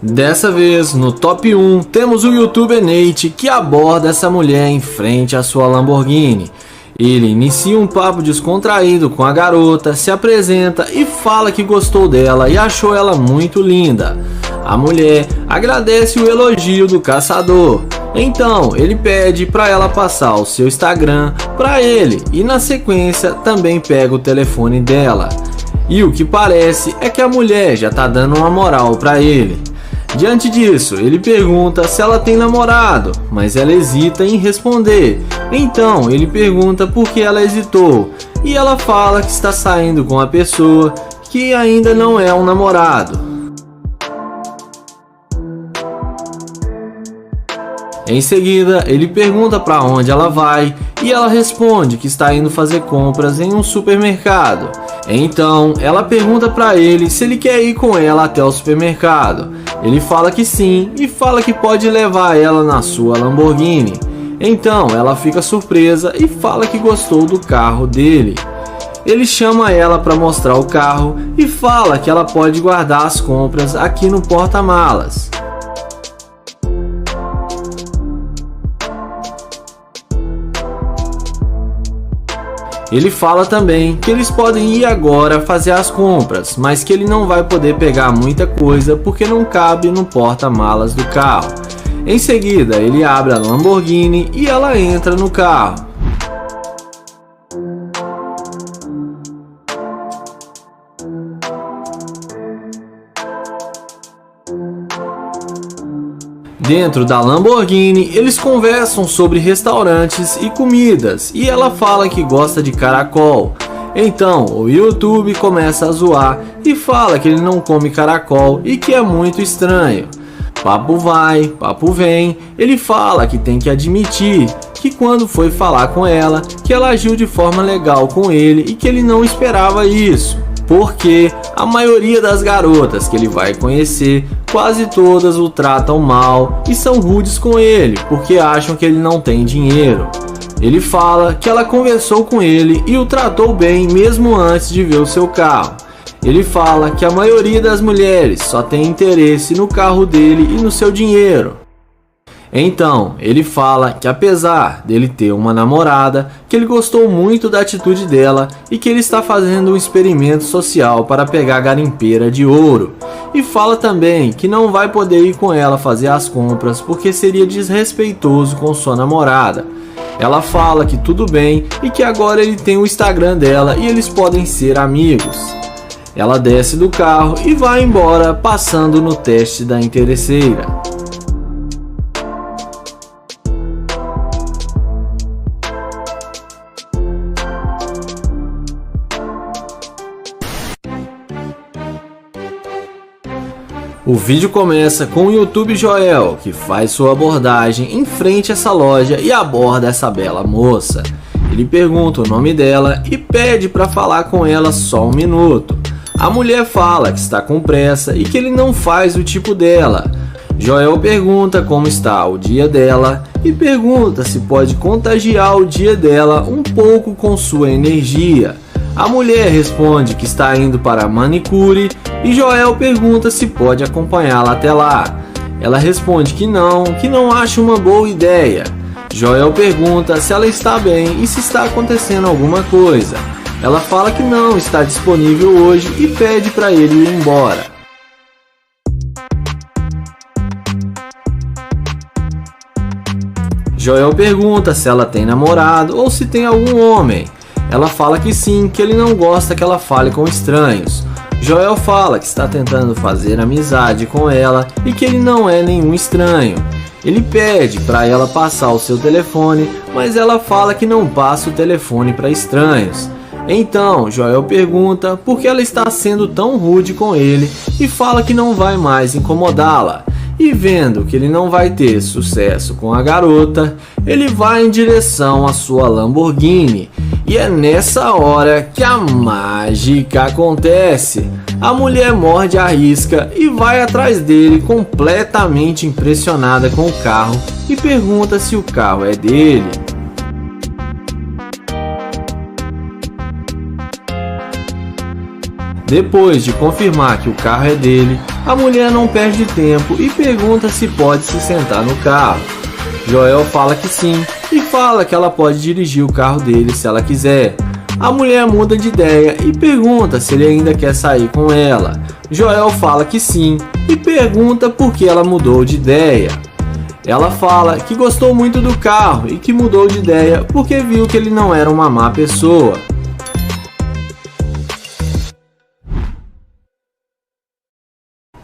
Dessa vez, no top 1, temos o youtuber Nate, que aborda essa mulher em frente à sua Lamborghini. Ele inicia um papo descontraído com a garota, se apresenta e fala que gostou dela e achou ela muito linda. A mulher agradece o elogio do caçador. Então ele pede para ela passar o seu Instagram para ele e na sequência também pega o telefone dela. E o que parece é que a mulher já tá dando uma moral para ele. Diante disso, ele pergunta se ela tem namorado, mas ela hesita em responder. Então ele pergunta por que ela hesitou e ela fala que está saindo com a pessoa que ainda não é um namorado. Em seguida, ele pergunta para onde ela vai e ela responde que está indo fazer compras em um supermercado. Então, ela pergunta para ele se ele quer ir com ela até o supermercado. Ele fala que sim e fala que pode levar ela na sua Lamborghini. Então, ela fica surpresa e fala que gostou do carro dele. Ele chama ela para mostrar o carro e fala que ela pode guardar as compras aqui no porta-malas. Ele fala também que eles podem ir agora fazer as compras, mas que ele não vai poder pegar muita coisa porque não cabe no porta-malas do carro. Em seguida, ele abre a Lamborghini e ela entra no carro. Dentro da Lamborghini, eles conversam sobre restaurantes e comidas e ela fala que gosta de caracol. Então, o YouTube começa a zoar e fala que ele não come caracol e que é muito estranho. Papo vai, papo vem, ele fala que tem que admitir que quando foi falar com ela, que ela agiu de forma legal com ele e que ele não esperava isso. Porque a maioria das garotas que ele vai conhecer, quase todas o tratam mal e são rudes com ele, porque acham que ele não tem dinheiro. Ele fala que ela conversou com ele e o tratou bem mesmo antes de ver o seu carro. Ele fala que a maioria das mulheres só tem interesse no carro dele e no seu dinheiro. Então, ele fala que apesar dele ter uma namorada, que ele gostou muito da atitude dela e que ele está fazendo um experimento social para pegar a garimpeira de ouro. E fala também que não vai poder ir com ela fazer as compras porque seria desrespeitoso com sua namorada. Ela fala que tudo bem e que agora ele tem o Instagram dela e eles podem ser amigos. Ela desce do carro e vai embora, passando no teste da interesseira. O vídeo começa com o YouTube Joel, que faz sua abordagem em frente a essa loja e aborda essa bela moça. Ele pergunta o nome dela e pede para falar com ela só um minuto. A mulher fala que está com pressa e que ele não faz o tipo dela. Joel pergunta como está o dia dela e pergunta se pode contagiar o dia dela um pouco com sua energia. A mulher responde que está indo para a manicure e Joel pergunta se pode acompanhá-la até lá. Ela responde que não acha uma boa ideia. Joel pergunta se ela está bem e se está acontecendo alguma coisa. Ela fala que não está disponível hoje e pede para ele ir embora. Joel pergunta se ela tem namorado ou se tem algum homem. Ela fala que sim, que ele não gosta que ela fale com estranhos. Joel fala que está tentando fazer amizade com ela e que ele não é nenhum estranho. Ele pede para ela passar o seu telefone, mas ela fala que não passa o telefone para estranhos. Então, Joel pergunta por que ela está sendo tão rude com ele e fala que não vai mais incomodá-la. E vendo que ele não vai ter sucesso com a garota, ele vai em direção à sua Lamborghini. E é nessa hora que a mágica acontece. A mulher morde a isca e vai atrás dele completamente impressionada com o carro e pergunta se o carro é dele. Depois de confirmar que o carro é dele, a mulher não perde tempo e pergunta se pode se sentar no carro. Joel fala que sim e fala que ela pode dirigir o carro dele se ela quiser. A mulher muda de ideia e pergunta se ele ainda quer sair com ela. Joel fala que sim e pergunta por que ela mudou de ideia. Ela fala que gostou muito do carro e que mudou de ideia porque viu que ele não era uma má pessoa.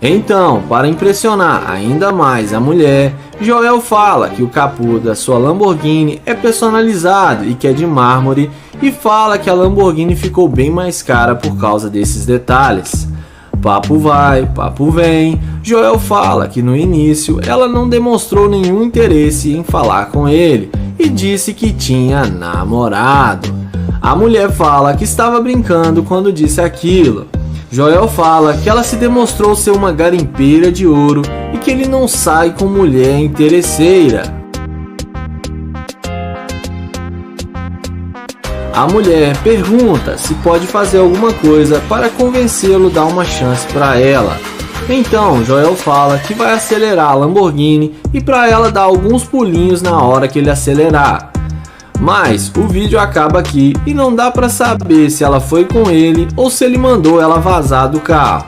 Então, para impressionar ainda mais a mulher, Joel fala que o capô da sua Lamborghini é personalizado e que é de mármore e fala que a Lamborghini ficou bem mais cara por causa desses detalhes. Papo vai, papo vem, Joel fala que no início ela não demonstrou nenhum interesse em falar com ele e disse que tinha namorado. A mulher fala que estava brincando quando disse aquilo. Joel fala que ela se demonstrou ser uma garimpeira de ouro e que ele não sai com mulher interesseira. A mulher pergunta se pode fazer alguma coisa para convencê-lo a dar uma chance para ela. Então Joel fala que vai acelerar a Lamborghini e para ela dar alguns pulinhos na hora que ele acelerar. Mas o vídeo acaba aqui e não dá para saber se ela foi com ele ou se ele mandou ela vazar do carro.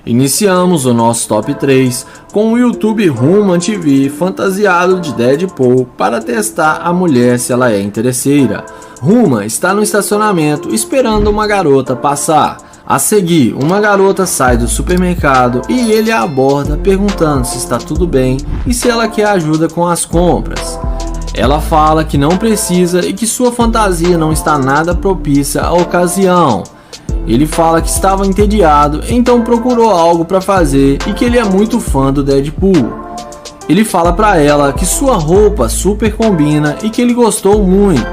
Iniciamos o nosso top 3 com o YouTube Human TV fantasiado de Deadpool para testar a mulher se ela é interesseira. Human está no estacionamento esperando uma garota passar. A seguir, uma garota sai do supermercado e ele a aborda perguntando se está tudo bem e se ela quer ajuda com as compras. Ela fala que não precisa e que sua fantasia não está nada propícia à ocasião. Ele fala que estava entediado, então procurou algo para fazer e que ele é muito fã do Deadpool. Ele fala para ela que sua roupa super combina e que ele gostou muito.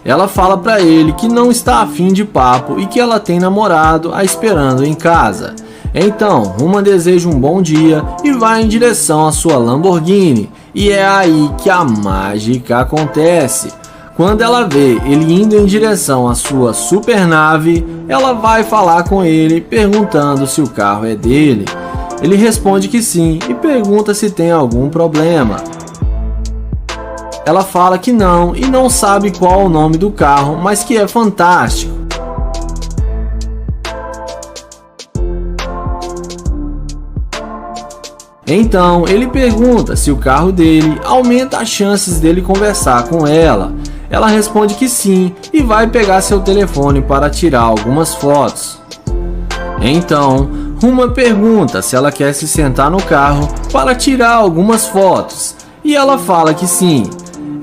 Ela fala para ele que não está afim de papo e que ela tem namorado a esperando em casa. Então, Human deseja um bom dia e vai em direção à sua Lamborghini. E é aí que a mágica acontece. Quando ela vê ele indo em direção à sua super nave, ela vai falar com ele perguntando se o carro é dele. Ele responde que sim e pergunta se tem algum problema. Ela fala que não e não sabe qual é o nome do carro, mas que é fantástico. Então ele pergunta se o carro dele aumenta as chances dele conversar com ela. Ela responde que sim e vai pegar seu telefone para tirar algumas fotos. Então Human pergunta se ela quer se sentar no carro para tirar algumas fotos e ela fala que sim.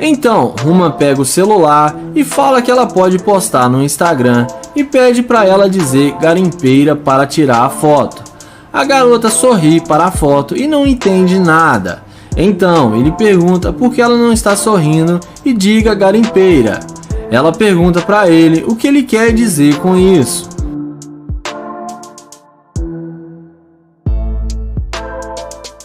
Então Human pega o celular e fala que ela pode postar no Instagram e pede para ela dizer garimpeira para tirar a foto. A garota sorri para a foto e não entende nada. Então ele pergunta por que ela não está sorrindo e diga garimpeira. Ela pergunta para ele o que ele quer dizer com isso.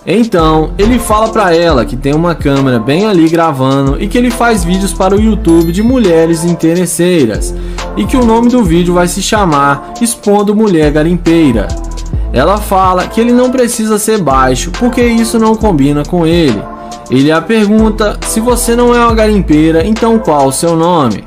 Então ele fala para ela que tem uma câmera bem ali gravando e que ele faz vídeos para o YouTube de mulheres interesseiras e que o nome do vídeo vai se chamar Expondo Mulher Garimpeira. Ela fala que ele não precisa ser baixo porque isso não combina com ele. Ele a pergunta se você não é uma garimpeira, então qual o seu nome?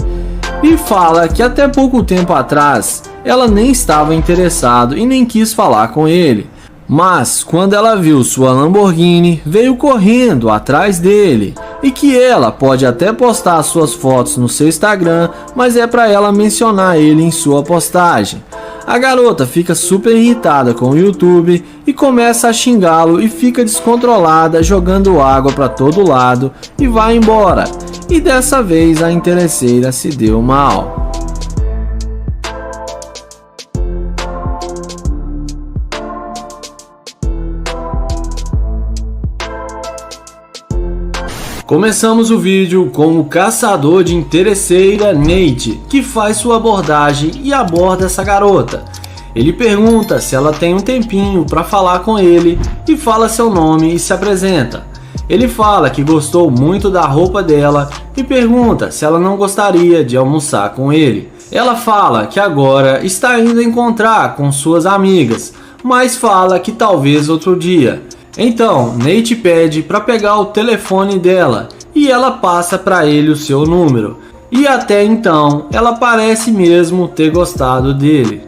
E fala que até pouco tempo atrás ela nem estava interessado e nem quis falar com ele. Mas quando ela viu sua Lamborghini, veio correndo atrás dele e que ela pode até postar suas fotos no seu Instagram, mas é para ela mencionar ele em sua postagem. A garota fica super irritada com o YouTube e começa a xingá-lo e fica descontrolada, jogando água para todo lado e vai embora. E dessa vez a interesseira se deu mal. Começamos o vídeo com o caçador de interesseira Nate, que faz sua abordagem e aborda essa garota. Ele pergunta se ela tem um tempinho para falar com ele e fala seu nome e se apresenta. Ele fala que gostou muito da roupa dela e pergunta se ela não gostaria de almoçar com ele. Ela fala que agora está indo encontrar com suas amigas, mas fala que talvez outro dia. Então, Nate pede para pegar o telefone dela e ela passa para ele o seu número. E até então, ela parece mesmo ter gostado dele.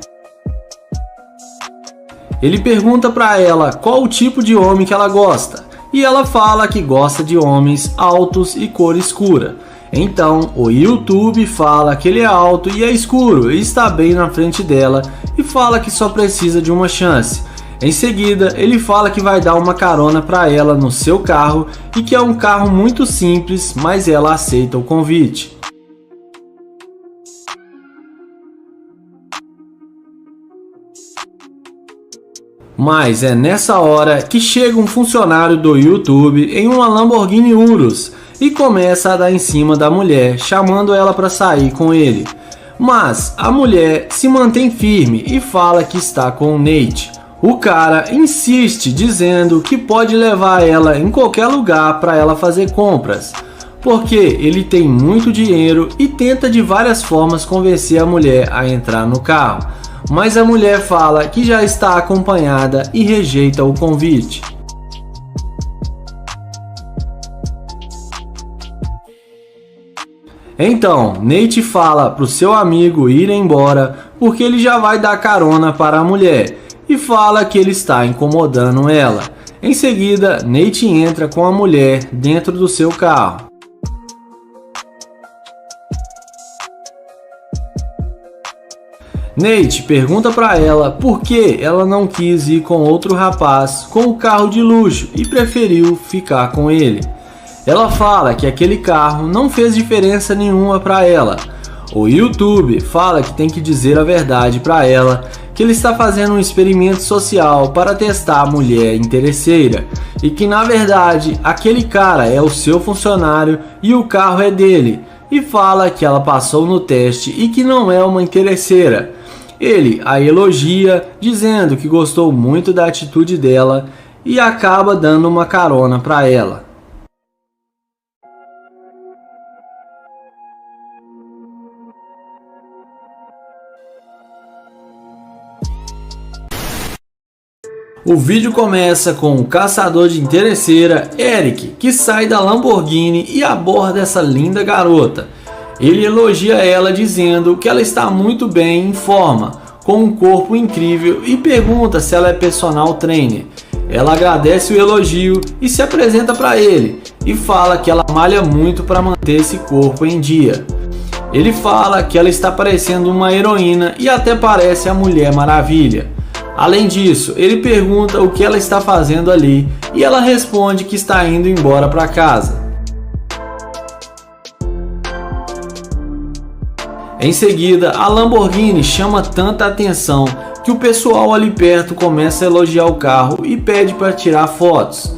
Ele pergunta para ela qual o tipo de homem que ela gosta, e ela fala que gosta de homens altos e cor escura. Então, o YouTube fala que ele é alto e é escuro e está bem na frente dela e fala que só precisa de uma chance. Em seguida, ele fala que vai dar uma carona para ela no seu carro e que é um carro muito simples, mas ela aceita o convite. Mas é nessa hora que chega um funcionário do YouTube em uma Lamborghini Urus e começa a dar em cima da mulher, chamando ela para sair com ele. Mas a mulher se mantém firme e fala que está com o Nate. O cara insiste dizendo que pode levar ela em qualquer lugar para ela fazer compras, porque ele tem muito dinheiro e tenta de várias formas convencer a mulher a entrar no carro. Mas a mulher fala que já está acompanhada e rejeita o convite. Então, Nate fala para o seu amigo ir embora porque ele já vai dar carona para a mulher e fala que ele está incomodando ela. Em seguida, Nate entra com a mulher dentro do seu carro. Nate pergunta para ela por que ela não quis ir com outro rapaz com o carro de luxo e preferiu ficar com ele. Ela fala que aquele carro não fez diferença nenhuma para ela. O YouTube fala que tem que dizer a verdade para ela, que ele está fazendo um experimento social para testar a mulher interesseira e que na verdade aquele cara é o seu funcionário e o carro é dele, e fala que ela passou no teste e que não é uma interesseira. Ele a elogia, dizendo que gostou muito da atitude dela e acaba dando uma carona para ela. O vídeo começa com o caçador de interesseira, Eric, que sai da Lamborghini e aborda essa linda garota. Ele elogia ela dizendo que ela está muito bem em forma, com um corpo incrível e pergunta se ela é personal trainer. Ela agradece o elogio e se apresenta para ele e fala que ela malha muito para manter esse corpo em dia. Ele fala que ela está parecendo uma heroína e até parece a Mulher Maravilha. Além disso, ele pergunta o que ela está fazendo ali e ela responde que está indo embora para casa. Em seguida, a Lamborghini chama tanta atenção que o pessoal ali perto começa a elogiar o carro e pede para tirar fotos.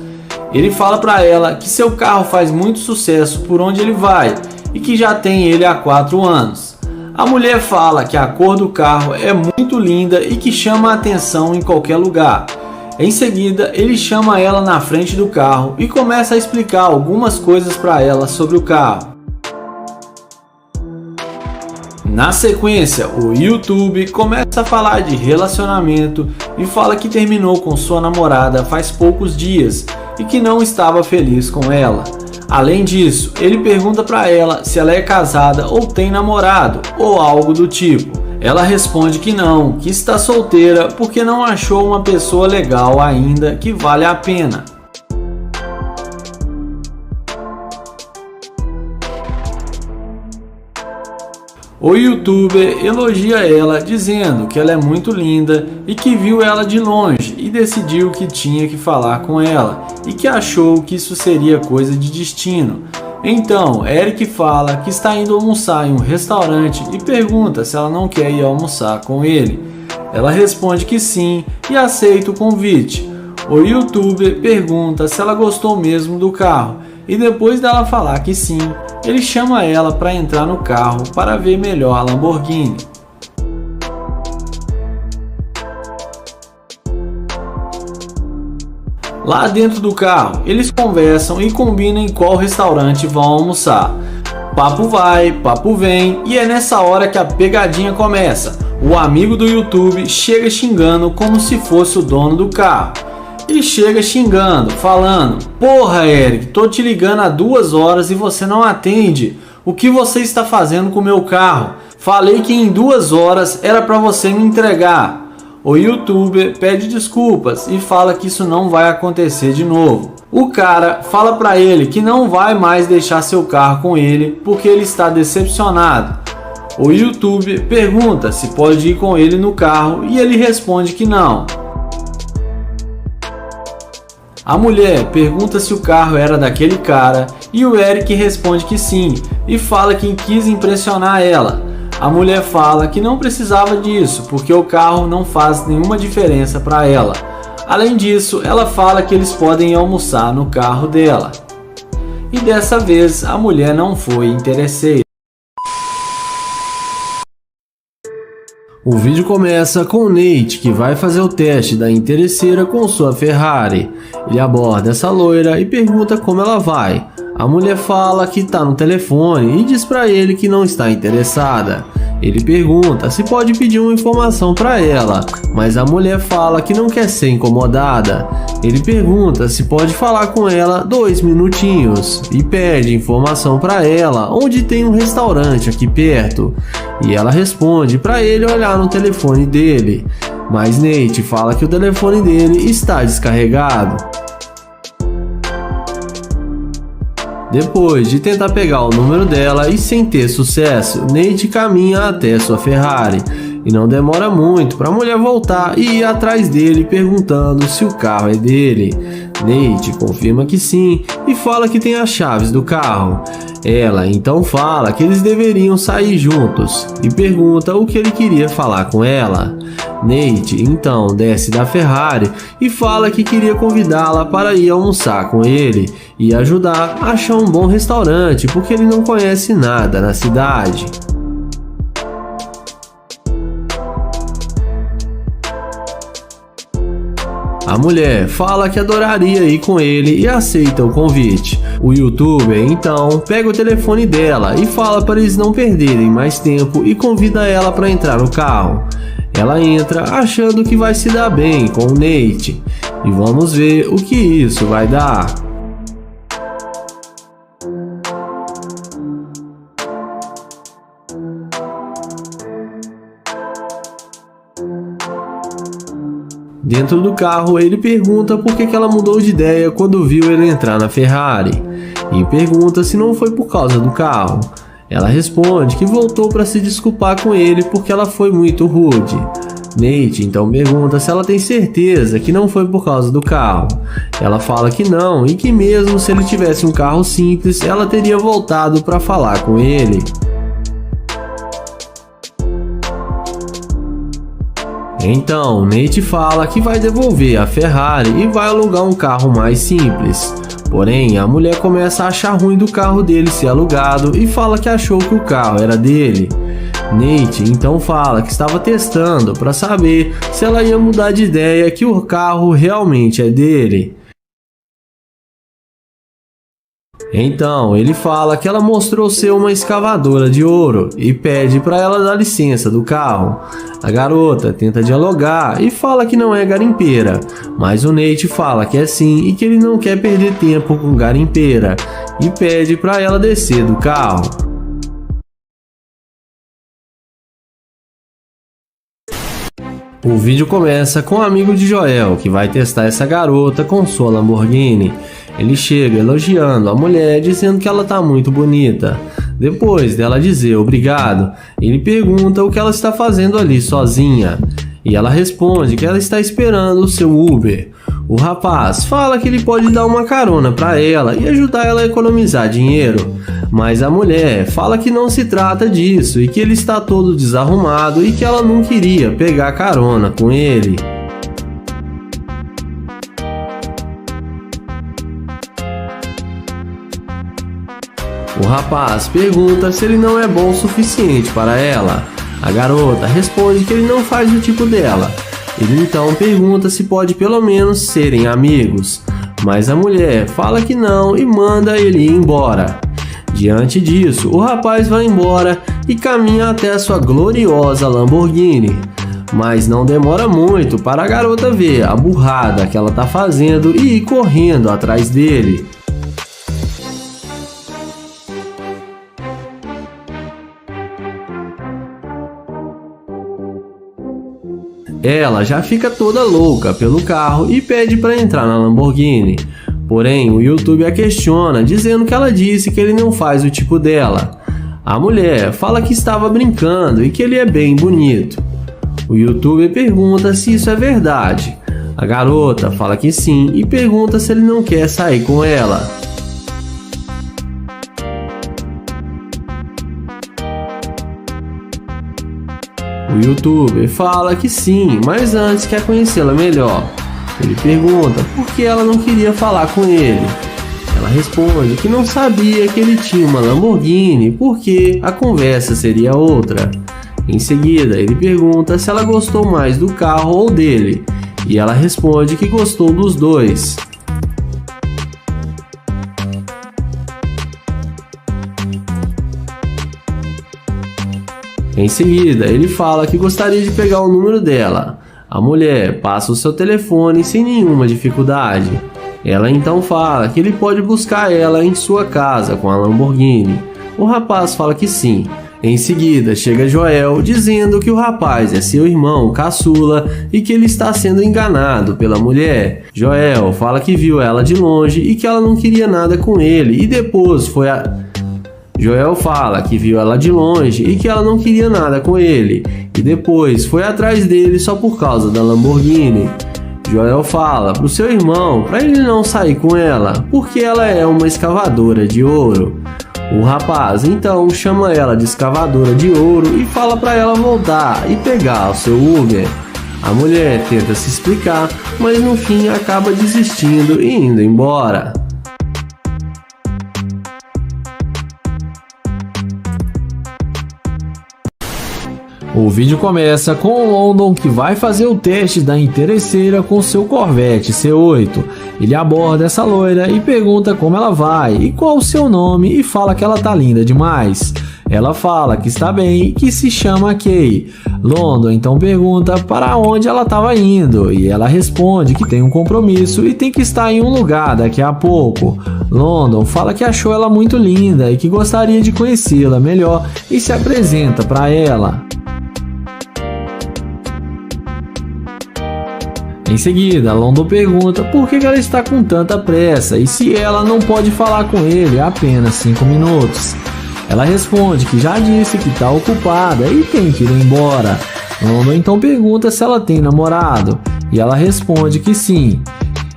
Ele fala para ela que seu carro faz muito sucesso por onde ele vai e que já tem ele há 4 anos. A mulher fala que a cor do carro é muito linda e que chama a atenção em qualquer lugar. Em seguida, ele chama ela na frente do carro e começa a explicar algumas coisas para ela sobre o carro. Na sequência, o YouTube começa a falar de relacionamento e fala que terminou com sua namorada faz poucos dias e que não estava feliz com ela. Além disso, ele pergunta para ela se ela é casada ou tem namorado ou algo do tipo. Ela responde que não, que está solteira porque não achou uma pessoa legal ainda que vale a pena. O YouTuber elogia ela dizendo que ela é muito linda e que viu ela de longe e decidiu que tinha que falar com ela e que achou que isso seria coisa de destino. Então, Eric fala que está indo almoçar em um restaurante e pergunta se ela não quer ir almoçar com ele. Ela responde que sim e aceita o convite. O YouTuber pergunta se ela gostou mesmo do carro e depois dela falar que sim, ele chama ela para entrar no carro para ver melhor a Lamborghini. Lá dentro do carro, eles conversam e combinam em qual restaurante vão almoçar. Papo vai, papo vem, e é nessa hora que a pegadinha começa. O amigo do YouTube chega xingando como se fosse o dono do carro. Ele chega xingando, falando: "Porra, Eric, tô te ligando há 2 horas e você não atende. O que você está fazendo com o meu carro? Falei que em 2 horas era para você me entregar." O YouTuber pede desculpas e fala que isso não vai acontecer de novo. O cara fala para ele que não vai mais deixar seu carro com ele porque ele está decepcionado. O YouTuber pergunta se pode ir com ele no carro e ele responde que não. A mulher pergunta se o carro era daquele cara e o Eric responde que sim e fala que quis impressionar ela. A mulher fala que não precisava disso porque o carro não faz nenhuma diferença para ela. Além disso, ela fala que eles podem almoçar no carro dela. E dessa vez a mulher não foi interesseira. O vídeo começa com o Nate, que vai fazer o teste da interesseira com sua Ferrari. Ele aborda essa loira e pergunta como ela vai. A mulher fala que está no telefone e diz para ele que não está interessada. Ele pergunta se pode pedir uma informação para ela, mas a mulher fala que não quer ser incomodada. Ele pergunta se pode falar com ela 2 minutinhos e pede informação para ela onde tem um restaurante aqui perto. E ela responde para ele olhar no telefone dele, mas Nate fala que o telefone dele está descarregado. Depois de tentar pegar o número dela e sem ter sucesso, Nate caminha até sua Ferrari e não demora muito para a mulher voltar e ir atrás dele perguntando se o carro é dele. Nate confirma que sim e fala que tem as chaves do carro. Ela então fala que eles deveriam sair juntos e pergunta o que ele queria falar com ela. Nate então desce da Ferrari e fala que queria convidá-la para ir almoçar com ele e ajudar a achar um bom restaurante porque ele não conhece nada na cidade. A mulher fala que adoraria ir com ele e aceita o convite. O YouTuber então pega o telefone dela e fala para eles não perderem mais tempo e convida ela para entrar no carro. Ela entra achando que vai se dar bem com o Nate e vamos ver o que isso vai dar. Dentro do carro, ele pergunta por que ela mudou de ideia quando viu ele entrar na Ferrari e pergunta se não foi por causa do carro. Ela responde que voltou para se desculpar com ele porque ela foi muito rude. Nate então pergunta se ela tem certeza que não foi por causa do carro. Ela fala que não e que mesmo se ele tivesse um carro simples, ela teria voltado para falar com ele. Então, Nate fala que vai devolver a Ferrari e vai alugar um carro mais simples. Porém, a mulher começa a achar ruim do carro dele ser alugado e fala que achou que o carro era dele. Nate então fala que estava testando para saber se ela ia mudar de ideia que o carro realmente é dele. Então, ele fala que ela mostrou ser uma escavadora de ouro e pede para ela dar licença do carro. A garota tenta dialogar e fala que não é garimpeira, mas o Nate fala que é sim e que ele não quer perder tempo com garimpeira e pede para ela descer do carro. O vídeo começa com o amigo de Joel, que vai testar essa garota com sua Lamborghini. Ele chega elogiando a mulher, dizendo que ela tá muito bonita. Depois dela dizer obrigado, ele pergunta o que ela está fazendo ali sozinha. E ela responde que ela está esperando o seu Uber. O rapaz fala que ele pode dar uma carona para ela e ajudar ela a economizar dinheiro. Mas a mulher fala que não se trata disso e que ele está todo desarrumado e que ela não queria pegar carona com ele. O rapaz pergunta se ele não é bom o suficiente para ela. A garota responde que ele não faz o tipo dela. Ele então pergunta se pode pelo menos serem amigos. mas a mulher fala que não e manda ele ir embora. Diante disso, o rapaz vai embora e caminha até a sua gloriosa Lamborghini. Mas não demora muito para a garota ver a burrada que ela está fazendo e ir correndo atrás dele. Ela já fica toda louca pelo carro e pede para entrar na Lamborghini. Porém, o YouTube a questiona, dizendo que ela disse que ele não faz o tipo dela. A mulher fala que estava brincando e que ele é bem bonito. O YouTuber pergunta se isso é verdade. A garota fala que sim e pergunta se ele não quer sair com ela. O YouTuber fala que sim, mas antes quer conhecê-la melhor. Ele pergunta por que ela não queria falar com ele. Ela responde que não sabia que ele tinha uma Lamborghini porque a conversa seria outra. Em seguida, ele pergunta se ela gostou mais do carro ou dele, e ela responde que gostou dos dois. Em seguida, ele fala que gostaria de pegar o número dela. A mulher passa o seu telefone sem nenhuma dificuldade. Ela então fala que ele pode buscar ela em sua casa com a Lamborghini. O rapaz fala que sim. Em seguida, chega Joel dizendo que o rapaz é seu irmão caçula e que ele está sendo enganado pela mulher. Joel fala que viu ela de longe e que ela não queria nada com ele e depois foi Joel fala que viu ela de longe e que ela não queria nada com ele e depois foi atrás dele só por causa da Lamborghini. Joel fala pro seu irmão para ele não sair com ela porque ela é uma escavadora de ouro. O rapaz então chama ela de escavadora de ouro e fala para ela voltar e pegar o seu Uber. A mulher tenta se explicar, mas no fim acaba desistindo e indo embora. O vídeo começa com o London que vai fazer o teste da interesseira com seu Corvette C8. Ele aborda essa loira e pergunta como ela vai e qual o seu nome e fala que ela tá linda demais. Ela fala que está bem e que se chama Kay. London então pergunta para onde ela estava indo e ela responde que tem um compromisso e tem que estar em um lugar daqui a pouco. London fala que achou ela muito linda e que gostaria de conhecê-la melhor e se apresenta para ela. Em seguida, London pergunta por que ela está com tanta pressa e se ela não pode falar com ele há apenas 5 minutos. Ela responde que já disse que está ocupada e tem que ir embora. London então pergunta se ela tem namorado e ela responde que sim.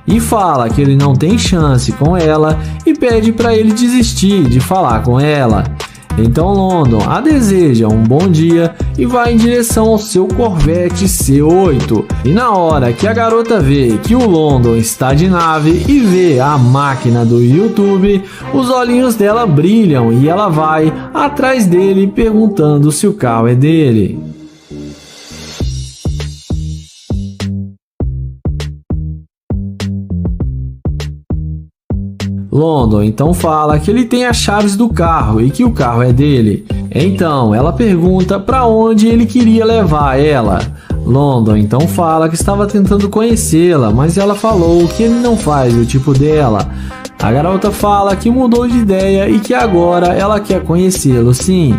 E fala que ele não tem chance com ela e pede para ele desistir de falar com ela. Então London a deseja um bom dia e vai em direção ao seu Corvette C8. E na hora que a garota vê que o London está de nave e vê a máquina do YouTube, os olhinhos dela brilham e ela vai atrás dele perguntando se o carro é dele. London então fala que ele tem as chaves do carro e que o carro é dele. Então ela pergunta para onde ele queria levar ela. London então fala que estava tentando conhecê-la, mas ela falou que ele não faz o tipo dela. A garota fala que mudou de ideia e que agora ela quer conhecê-lo sim.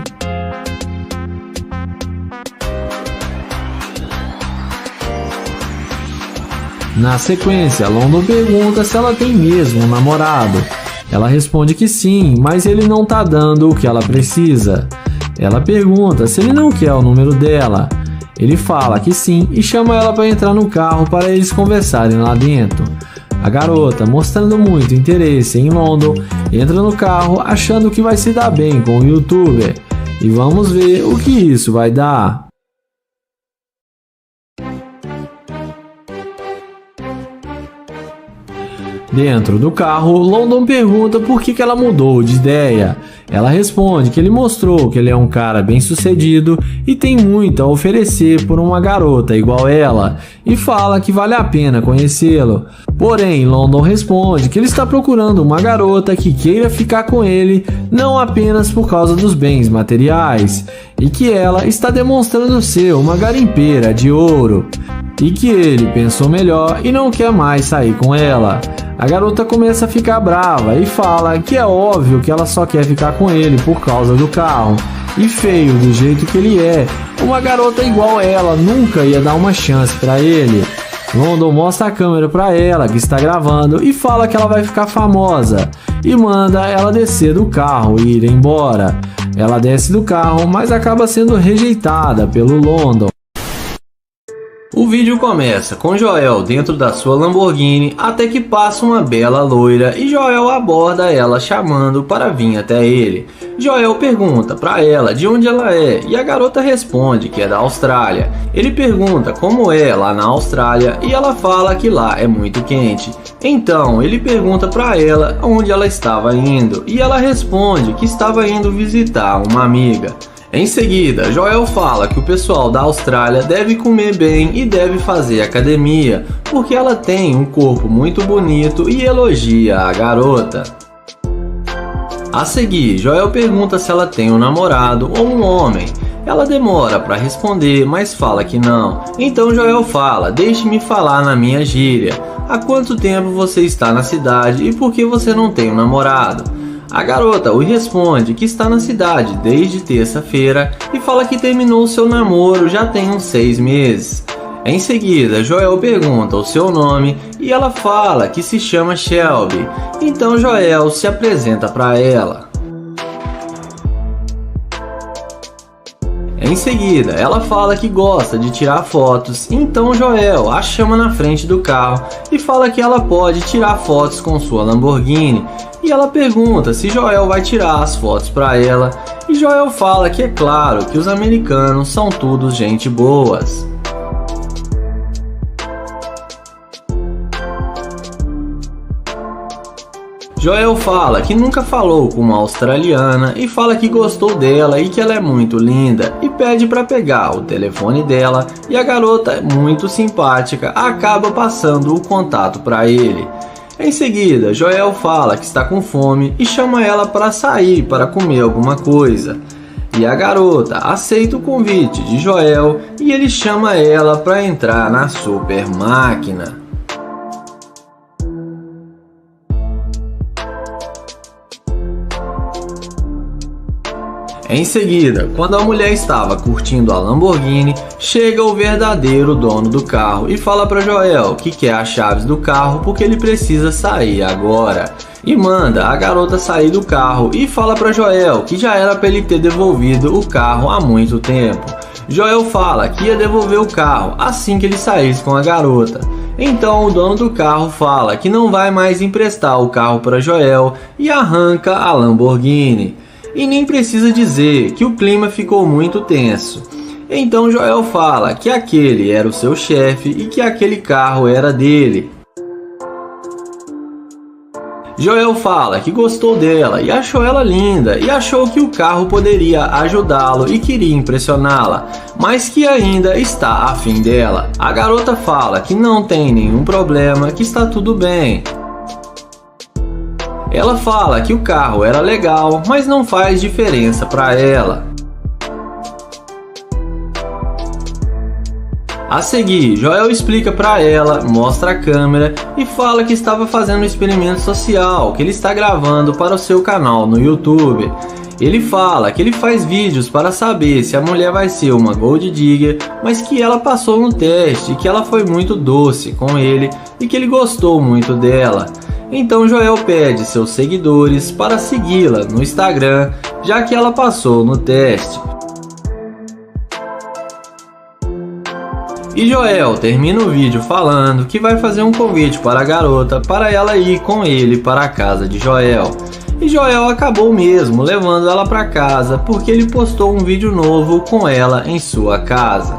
Na sequência, London pergunta se ela tem mesmo um namorado. Ela responde que sim, mas ele não tá dando o que ela precisa. Ela pergunta se ele não quer o número dela. Ele fala que sim e chama ela para entrar no carro para eles conversarem lá dentro. A garota, mostrando muito interesse em London, entra no carro achando que vai se dar bem com o YouTuber. E vamos ver o que isso vai dar. Dentro do carro, London pergunta por que ela mudou de ideia. Ela responde que ele mostrou que ele é um cara bem-sucedido e tem muito a oferecer por uma garota igual ela, e fala que vale a pena conhecê-lo. Porém, London responde que ele está procurando uma garota que queira ficar com ele não apenas por causa dos bens materiais, e que ela está demonstrando ser uma garimpeira de ouro, e que ele pensou melhor e não quer mais sair com ela. A garota começa a ficar brava e fala que é óbvio que ela só quer ficar com ele por causa do carro. E feio do jeito que ele é, uma garota igual ela nunca ia dar uma chance para ele. London mostra a câmera para ela que está gravando e fala que ela vai ficar famosa e manda ela descer do carro e ir embora. Ela desce do carro, mas acaba sendo rejeitada pelo London. O vídeo começa com Joel dentro da sua Lamborghini até que passa uma bela loira e Joel aborda ela chamando para vir até ele. Joel pergunta para ela de onde ela é e a garota responde que é da Austrália. Ele pergunta como é lá na Austrália e ela fala que lá é muito quente. Então ele pergunta para ela onde ela estava indo e ela responde que estava indo visitar uma amiga. Em seguida, Joel fala que o pessoal da Austrália deve comer bem e deve fazer academia, porque ela tem um corpo muito bonito e elogia a garota. A seguir, Joel pergunta se ela tem um namorado ou um homem. Ela demora para responder, mas fala que não. Então Joel fala: deixe-me falar na minha gíria. Há quanto tempo você está na cidade e por que você não tem um namorado? A garota o responde que está na cidade desde terça-feira e fala que terminou seu namoro já tem uns 6 meses. Em seguida, Joel pergunta o seu nome e ela fala que se chama Shelby. Então Joel se apresenta para ela. Em seguida, ela fala que gosta de tirar fotos, então Joel a chama na frente do carro e fala que ela pode tirar fotos com sua Lamborghini. E ela pergunta se Joel vai tirar as fotos para ela, e Joel fala que é claro que os americanos são todos gente boas. Joel fala que nunca falou com uma australiana e fala que gostou dela e que ela é muito linda e pede para pegar o telefone dela e a garota, muito simpática, acaba passando o contato para ele. Em seguida, Joel fala que está com fome e chama ela para sair para comer alguma coisa. E a garota aceita o convite de Joel e ele chama ela para entrar na super máquina. Em seguida, quando a mulher estava curtindo a Lamborghini, chega o verdadeiro dono do carro e fala para Joel que quer as chaves do carro porque ele precisa sair agora. E manda a garota sair do carro e fala para Joel que já era para ele ter devolvido o carro há muito tempo. Joel fala que ia devolver o carro assim que ele saísse com a garota. Então o dono do carro fala que não vai mais emprestar o carro para Joel e arranca a Lamborghini. E nem precisa dizer que o clima ficou muito tenso. Então Joel fala que aquele era o seu chefe e que aquele carro era dele. Joel fala que gostou dela e achou ela linda e achou que o carro poderia ajudá-lo e queria impressioná-la, mas que ainda está afim dela. A garota fala que não tem nenhum problema, que está tudo bem. Ela fala que o carro era legal, mas não faz diferença para ela. A seguir, Joel explica para ela, mostra a câmera e fala que estava fazendo um experimento social que ele está gravando para o seu canal no YouTube. Ele fala que ele faz vídeos para saber se a mulher vai ser uma Gold Digger, mas que ela passou no teste e que ela foi muito doce com ele e que ele gostou muito dela. Então Joel pede seus seguidores para segui-la no Instagram, já que ela passou no teste. E Joel termina o vídeo falando que vai fazer um convite para a garota para ela ir com ele para a casa de Joel. E Joel acabou mesmo levando ela para casa porque ele postou um vídeo novo com ela em sua casa.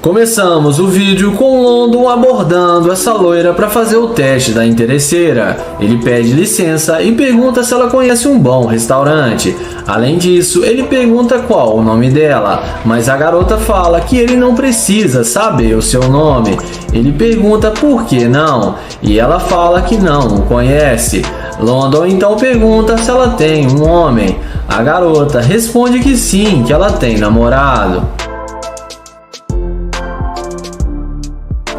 Começamos o vídeo com London abordando essa loira para fazer o teste da interesseira. Ele pede licença e pergunta se ela conhece um bom restaurante. Além disso, ele pergunta qual o nome dela, mas a garota fala que ele não precisa saber o seu nome. Ele pergunta por que não, e ela fala que não conhece. London então pergunta se ela tem um homem. A garota responde que sim, que ela tem namorado.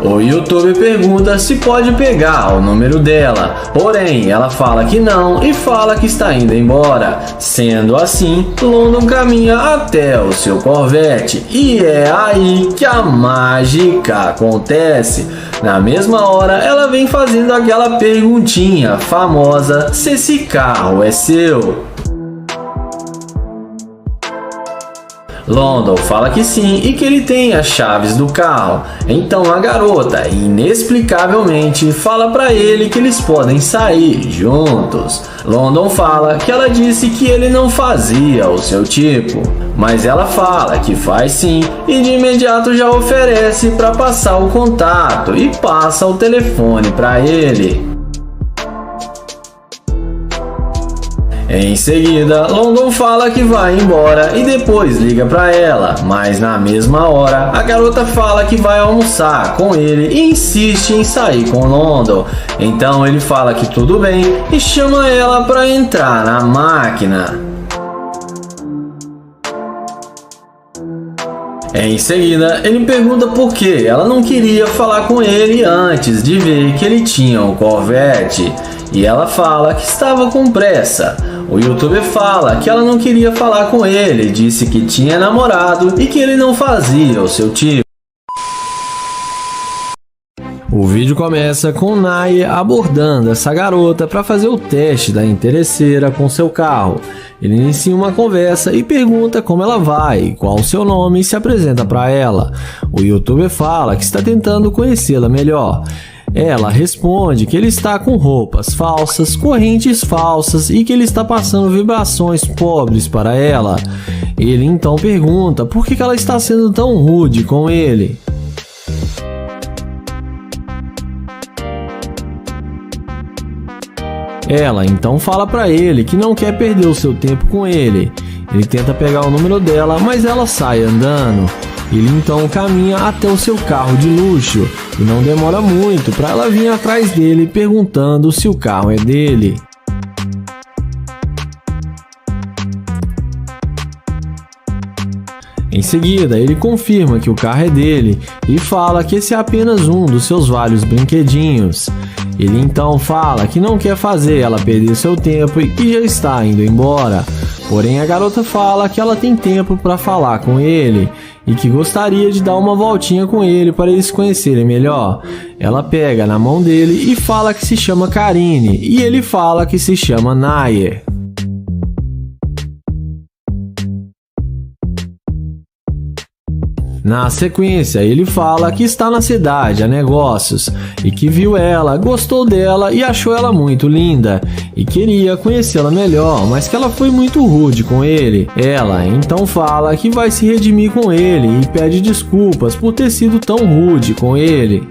O youtuber pergunta se pode pegar o número dela, porém ela fala que não e fala que está indo embora. Sendo assim, London caminha até o seu Corvette e é aí que a mágica acontece. Na mesma hora, ela vem fazendo aquela perguntinha famosa se esse carro é seu. London fala que sim e que ele tem as chaves do carro. Então a garota, inexplicavelmente, fala para ele que eles podem sair juntos. London fala que ela disse que ele não fazia o seu tipo, mas ela fala que faz sim e de imediato já oferece para passar o contato e passa o telefone para ele. Em seguida, London fala que vai embora e depois liga para ela, mas na mesma hora a garota fala que vai almoçar com ele e insiste em sair com London. Então ele fala que tudo bem e chama ela para entrar na máquina. Em seguida, ele pergunta por que ela não queria falar com ele antes de ver que ele tinha um Corvette. E ela fala que estava com pressa. O youtuber fala que ela não queria falar com ele, disse que tinha namorado e que ele não fazia o seu tipo. O vídeo começa com Naye abordando essa garota para fazer o teste da interesseira com seu carro. Ele inicia uma conversa e pergunta como ela vai, qual o seu nome e se apresenta para ela. O youtuber fala que está tentando conhecê-la melhor. Ela responde que ele está com roupas falsas, correntes falsas e que ele está passando vibrações pobres para ela. Ele então pergunta por que ela está sendo tão rude com ele. Ela então fala para ele que não quer perder o seu tempo com ele. Ele tenta pegar o número dela, mas ela sai andando. Ele então caminha até o seu carro de luxo e não demora muito para ela vir atrás dele perguntando se o carro é dele. Em seguida, ele confirma que o carro é dele e fala que esse é apenas um dos seus vários brinquedinhos. Ele então fala que não quer fazer ela perder seu tempo e que já está indo embora. Porém, a garota fala que ela tem tempo para falar com ele e que gostaria de dar uma voltinha com ele para eles se conhecerem melhor. Ela pega na mão dele e fala que se chama Karine e ele fala que se chama Naye. Na sequência, ele fala que está na cidade a negócios e que viu ela, gostou dela e achou ela muito linda e queria conhecê-la melhor, mas que ela foi muito rude com ele. Ela então fala que vai se redimir com ele e pede desculpas por ter sido tão rude com ele.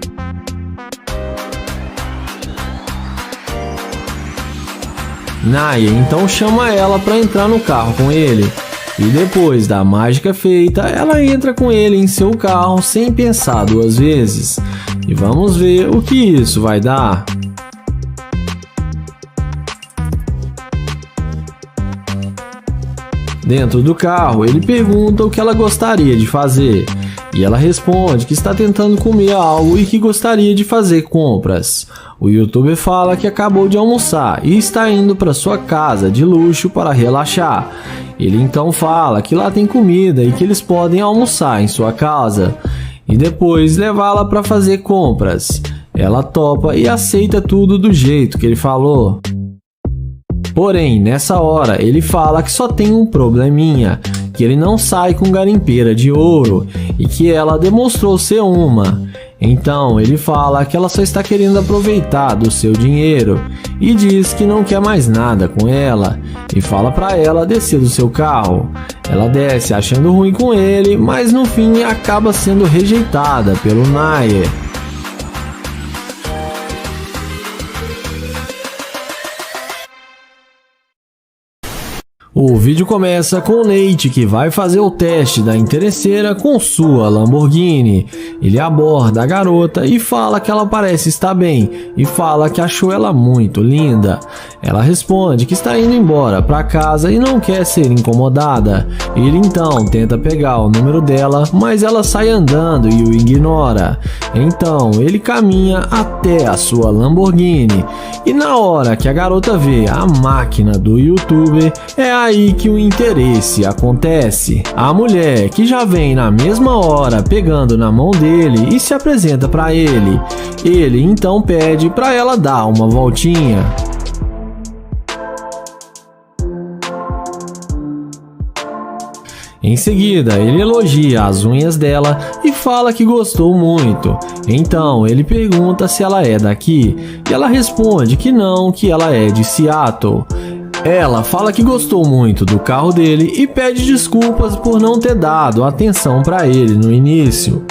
Naye então chama ela para entrar no carro com ele. E depois da mágica feita, ela entra com ele em seu carro sem pensar duas vezes. E vamos ver o que isso vai dar. Dentro do carro, ele pergunta o que ela gostaria de fazer. E ela responde que está tentando comer algo e que gostaria de fazer compras. O youtuber fala que acabou de almoçar e está indo para sua casa de luxo para relaxar. Ele então fala que lá tem comida e que eles podem almoçar em sua casa e depois levá-la para fazer compras. Ela topa e aceita tudo do jeito que ele falou. Porém, nessa hora, ele fala que só tem um probleminha, que ele não sai com garimpeira de ouro e que ela demonstrou ser uma. Então ele fala que ela só está querendo aproveitar do seu dinheiro e diz que não quer mais nada com ela e fala para ela descer do seu carro. Ela desce achando ruim com ele, mas no fim acaba sendo rejeitada pelo Nair. O vídeo começa com o Nate, que vai fazer o teste da interesseira com sua Lamborghini. Ele aborda a garota e fala que ela parece estar bem e fala que achou ela muito linda. Ela responde que está indo embora para casa e não quer ser incomodada. Ele então tenta pegar o número dela, mas ela sai andando e o ignora. Então ele caminha até a sua Lamborghini e na hora que a garota vê a máquina do YouTuber, é aí que o interesse acontece. A mulher, que já vem na mesma hora pegando na mão dele e se apresenta para ele. Ele então pede para ela dar uma voltinha. Em seguida, ele elogia as unhas dela e fala que gostou muito. Então, ele pergunta se ela é daqui e ela responde que não, que ela é de Seattle. Ela fala que gostou muito do carro dele e pede desculpas por não ter dado atenção para ele no início.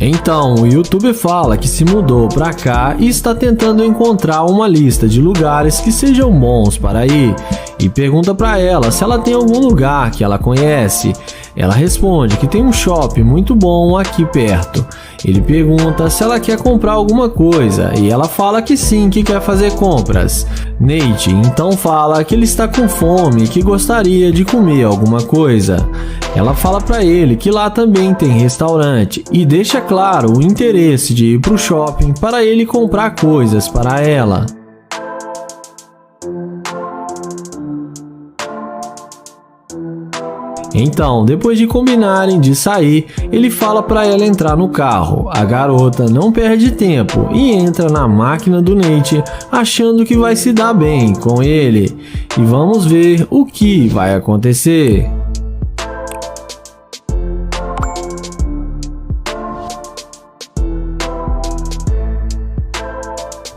Então, o YouTuber fala que se mudou para cá e está tentando encontrar uma lista de lugares que sejam bons para ir e pergunta para ela se ela tem algum lugar que ela conhece. Ela responde que tem um shopping muito bom aqui perto. Ele pergunta se ela quer comprar alguma coisa e ela fala que sim, que quer fazer compras. Nate então fala que ele está com fome e que gostaria de comer alguma coisa. Ela fala para ele que lá também tem restaurante e deixa claro o interesse de ir para o shopping para ele comprar coisas para ela. Então, depois de combinarem de sair, ele fala para ela entrar no carro. A garota não perde tempo e entra na máquina do Nate, achando que vai se dar bem com ele. E vamos ver o que vai acontecer.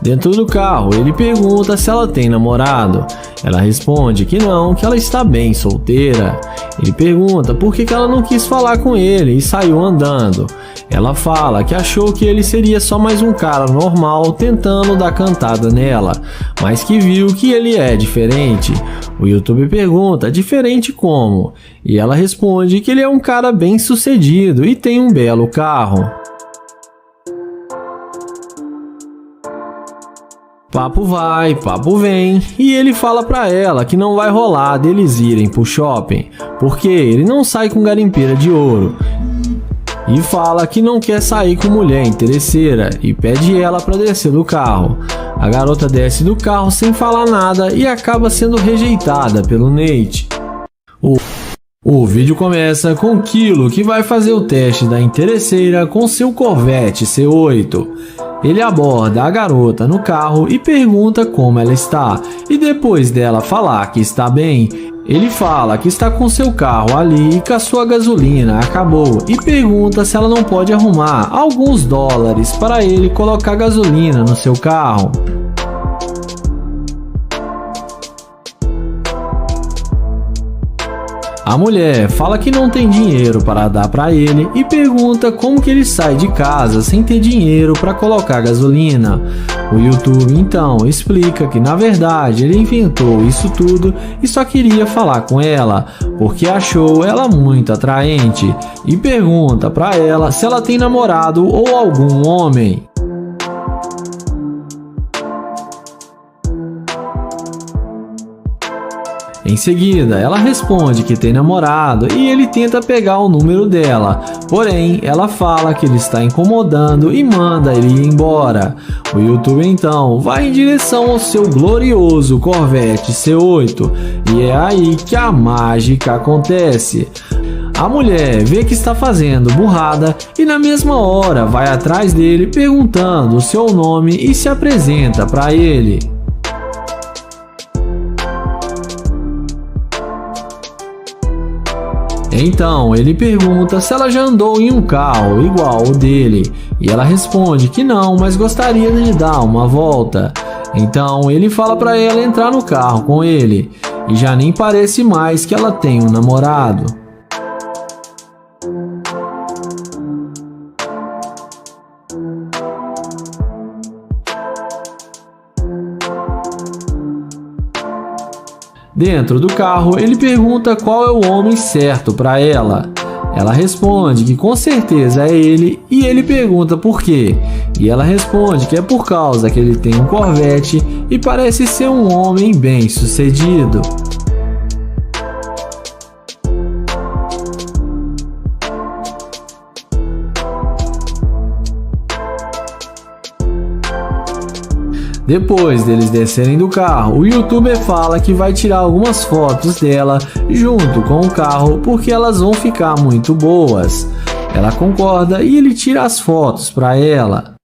Dentro do carro, ele pergunta se ela tem namorado. Ela responde que não, que ela está bem solteira. Ele pergunta por que ela não quis falar com ele e saiu andando. Ela fala que achou que ele seria só mais um cara normal tentando dar cantada nela, mas que viu que ele é diferente. O YouTuber pergunta diferente como? E ela responde que ele é um cara bem sucedido e tem um belo carro. Papo vai, papo vem, e ele fala pra ela que não vai rolar deles irem pro shopping, porque ele não sai com garimpeira de ouro. E fala que não quer sair com mulher interesseira e pede ela pra descer do carro. A garota desce do carro sem falar nada e acaba sendo rejeitada pelo Nate. O vídeo começa com Kilo, que vai fazer o teste da interesseira com seu Corvette C8. Ele aborda a garota no carro e pergunta como ela está, e depois dela falar que está bem, ele fala que está com seu carro ali e que a sua gasolina acabou e pergunta se ela não pode arrumar alguns dólares para ele colocar gasolina no seu carro. A mulher fala que não tem dinheiro para dar para ele e pergunta como que ele sai de casa sem ter dinheiro para colocar gasolina. O YouTube então explica que na verdade ele inventou isso tudo e só queria falar com ela, porque achou ela muito atraente e pergunta para ela se ela tem namorado ou algum homem. Em seguida, ela responde que tem namorado e ele tenta pegar o número dela, porém ela fala que ele está incomodando e manda ele ir embora. O YouTube então vai em direção ao seu glorioso Corvette C8 e é aí que a mágica acontece. A mulher vê que está fazendo burrada e na mesma hora vai atrás dele perguntando o seu nome e se apresenta para ele. Então ele pergunta se ela já andou em um carro igual ao dele, e ela responde que não, mas gostaria de dar uma volta. Então ele fala para ela entrar no carro com ele, e já nem parece mais que ela tem um namorado. Dentro do carro, ele pergunta qual é o homem certo para ela. Ela responde que com certeza é ele, e ele pergunta por quê. E ela responde que é por causa que ele tem um Corvette e parece ser um homem bem-sucedido. Depois deles descerem do carro, o youtuber fala que vai tirar algumas fotos dela junto com o carro porque elas vão ficar muito boas. Ela concorda e ele tira as fotos para ela.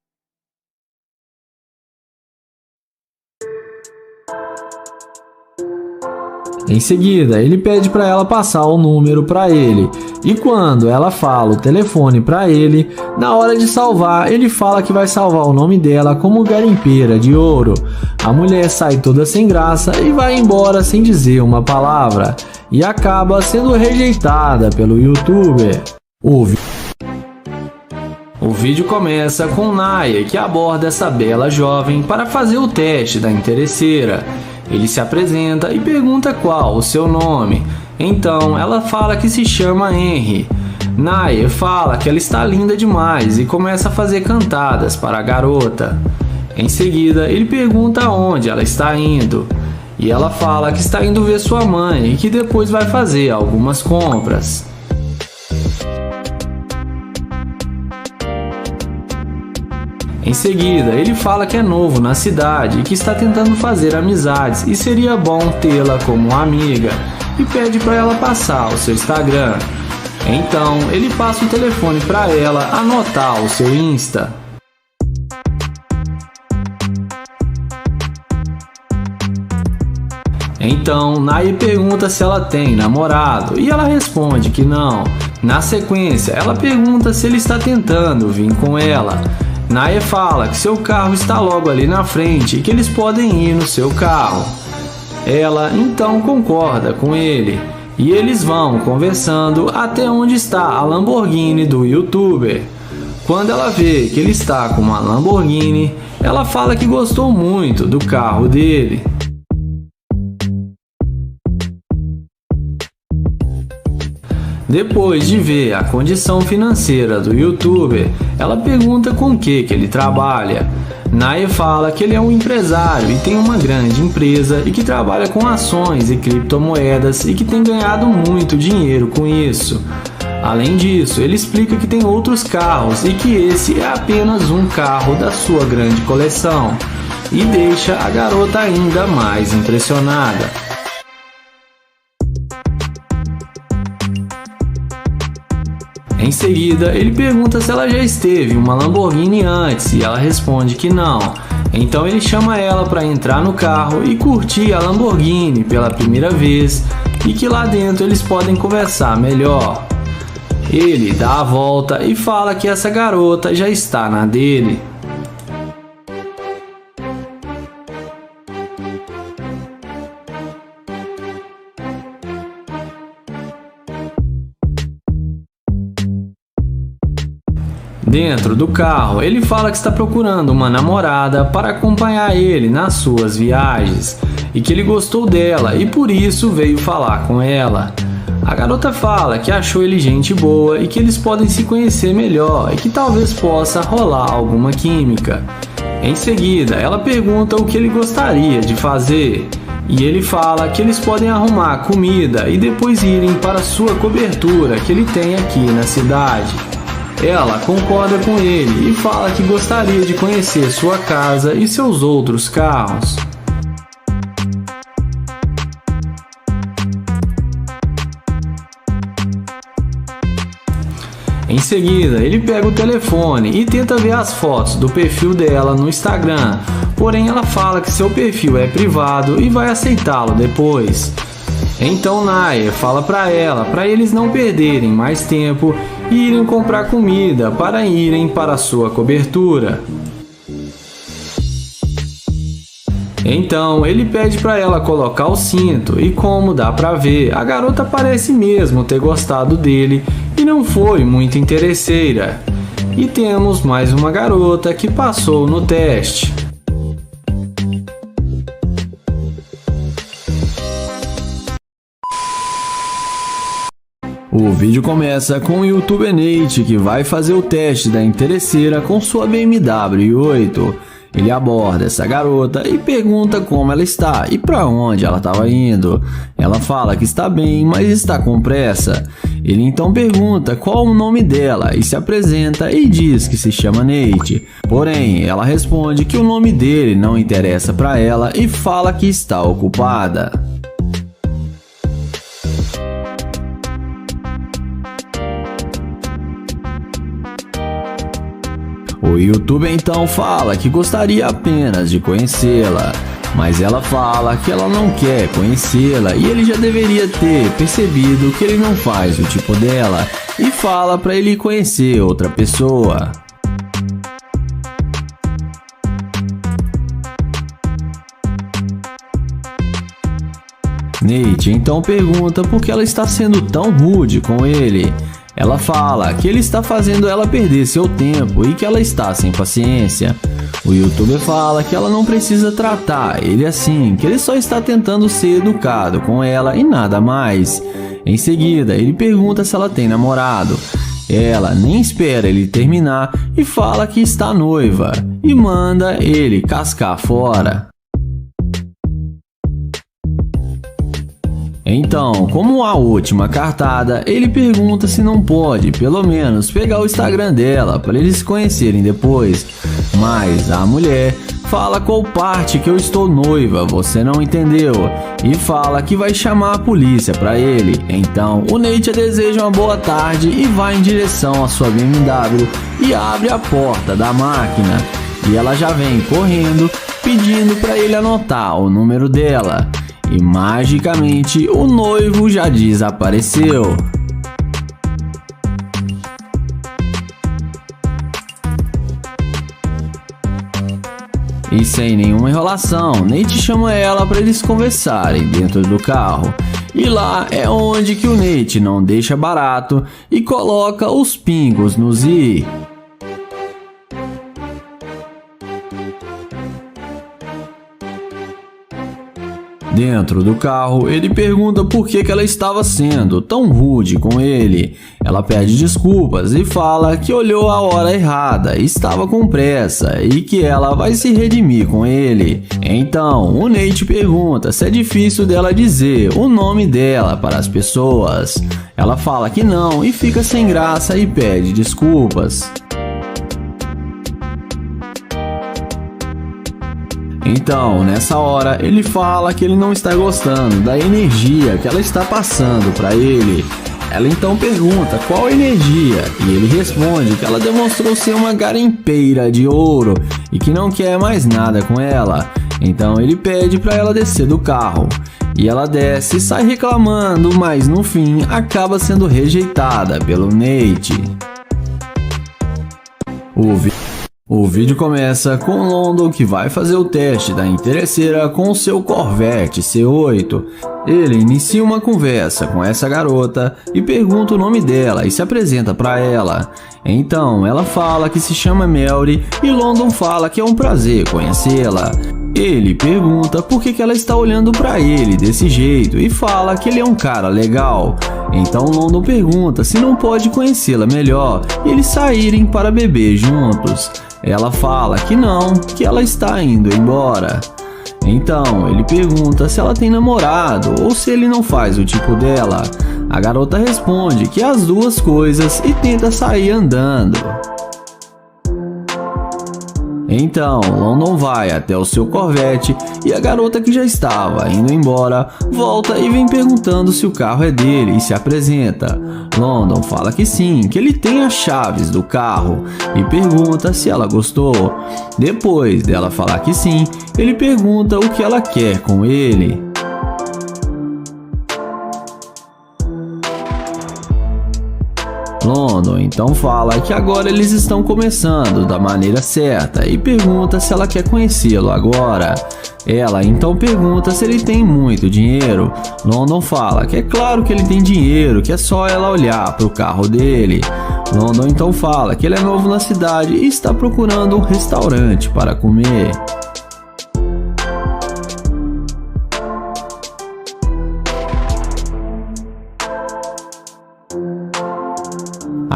Em seguida, ele pede para ela passar o número para ele, e quando ela fala o telefone para ele, na hora de salvar, ele fala que vai salvar o nome dela como garimpeira de ouro. A mulher sai toda sem graça e vai embora sem dizer uma palavra, e acaba sendo rejeitada pelo youtuber. O vídeo começa com Naya, que aborda essa bela jovem para fazer o teste da interesseira. Ele se apresenta e pergunta qual o seu nome. Então ela fala que se chama Henry. Naya fala que ela está linda demais e começa a fazer cantadas para a garota. Em seguida ele pergunta onde ela está indo. E ela fala que está indo ver sua mãe e que depois vai fazer algumas compras. Em seguida, ele fala que é novo na cidade e que está tentando fazer amizades e seria bom tê-la como amiga, e pede para ela passar o seu Instagram. Então, ele passa o telefone para ela anotar o seu Insta. Então, Naya pergunta se ela tem namorado e ela responde que não. Na sequência, ela pergunta se ele está tentando vir com ela. Naya fala que seu carro está logo ali na frente e que eles podem ir no seu carro. Ela então concorda com ele e eles vão conversando até onde está a Lamborghini do youtuber. Quando ela vê que ele está com uma Lamborghini, ela fala que gostou muito do carro dele. Depois de ver a condição financeira do youtuber, ela pergunta com o que ele trabalha. Naya fala que ele é um empresário e tem uma grande empresa e que trabalha com ações e criptomoedas e que tem ganhado muito dinheiro com isso. Além disso, ele explica que tem outros carros e que esse é apenas um carro da sua grande coleção, e deixa a garota ainda mais impressionada. Em seguida, ele pergunta se ela já esteve em uma Lamborghini antes e ela responde que não. Então ele chama ela para entrar no carro e curtir a Lamborghini pela primeira vez e que lá dentro eles podem conversar melhor. Ele dá a volta e fala que essa garota já está na dele. Dentro do carro, ele fala que está procurando uma namorada para acompanhar ele nas suas viagens e que ele gostou dela e por isso veio falar com ela. A garota fala que achou ele gente boa e que eles podem se conhecer melhor e que talvez possa rolar alguma química. Em seguida, ela pergunta o que ele gostaria de fazer e ele fala que eles podem arrumar comida e depois irem para sua cobertura que ele tem aqui na cidade. Ela concorda com ele e fala que gostaria de conhecer sua casa e seus outros carros. Em seguida, ele pega o telefone e tenta ver as fotos do perfil dela no Instagram, porém ela fala que seu perfil é privado e vai aceitá-lo depois. Então Nair fala para ela para eles não perderem mais tempo e irem comprar comida para irem para sua cobertura. Então ele pede para ela colocar o cinto e, como dá para ver, a garota parece mesmo ter gostado dele e não foi muito interesseira. E temos mais uma garota que passou no teste. O vídeo começa com o youtuber Nate, que vai fazer o teste da interesseira com sua BMW i8. Ele aborda essa garota e pergunta como ela está e para onde ela estava indo. Ela fala que está bem, mas está com pressa. Ele então pergunta qual o nome dela e se apresenta e diz que se chama Nate. Porém, ela responde que o nome dele não interessa para ela e fala que está ocupada. O youtuber então fala que gostaria apenas de conhecê-la, mas ela fala que ela não quer conhecê-la e ele já deveria ter percebido que ele não faz o tipo dela e fala para ele conhecer outra pessoa. Nate então pergunta por que ela está sendo tão rude com ele. Ela fala que ele está fazendo ela perder seu tempo e que ela está sem paciência. O youtuber fala que ela não precisa tratar ele assim, que ele só está tentando ser educado com ela e nada mais. Em seguida, ele pergunta se ela tem namorado. Ela nem espera ele terminar e fala que está noiva e manda ele cascar fora. Então, como a última cartada, ele pergunta se não pode, pelo menos, pegar o Instagram dela para eles se conhecerem depois. Mas a mulher fala qual parte que eu estou noiva, você não entendeu, e fala que vai chamar a polícia para ele. Então, o Nate deseja uma boa tarde e vai em direção à sua BMW e abre a porta da máquina. E ela já vem correndo, pedindo para ele anotar o número dela. E magicamente o noivo já desapareceu. E sem nenhuma enrolação, Nate chama ela para eles conversarem dentro do carro. E lá é onde que o Nate não deixa barato e coloca os pingos nos i. Dentro do carro, ele pergunta por que ela estava sendo tão rude com ele. Ela pede desculpas e fala que olhou a hora errada, estava com pressa e que ela vai se redimir com ele. Então, o Nate pergunta se é difícil dela dizer o nome dela para as pessoas. Ela fala que não e fica sem graça e pede desculpas. Então, nessa hora, ele fala que ele não está gostando da energia que ela está passando para ele. Ela então pergunta qual energia e ele responde que ela demonstrou ser uma garimpeira de ouro e que não quer mais nada com ela. Então ele pede para ela descer do carro. E ela desce e sai reclamando, mas no fim acaba sendo rejeitada pelo Nate. O vídeo começa com London, que vai fazer o teste da interesseira com seu Corvette C8. Ele inicia uma conversa com essa garota e pergunta o nome dela e se apresenta para ela. Então ela fala que se chama Mary e London fala que é um prazer conhecê-la. Ele pergunta por que ela está olhando para ele desse jeito e fala que ele é um cara legal. Então London pergunta se não pode conhecê-la melhor e eles saírem para beber juntos. Ela fala que não, que ela está indo embora. Então ele pergunta se ela tem namorado ou se ele não faz o tipo dela. A garota responde que as duas coisas e tenta sair andando. Então London vai até o seu Corvette e a garota, que já estava indo embora, volta e vem perguntando se o carro é dele e se apresenta. London fala que sim, que ele tem as chaves do carro e pergunta se ela gostou. Depois dela falar que sim, ele pergunta o que ela quer com ele. London então fala que agora eles estão começando da maneira certa e pergunta se ela quer conhecê-lo agora. Ela então pergunta se ele tem muito dinheiro. London fala que é claro que ele tem dinheiro, que é só ela olhar para o carro dele. London então fala que ele é novo na cidade e está procurando um restaurante para comer.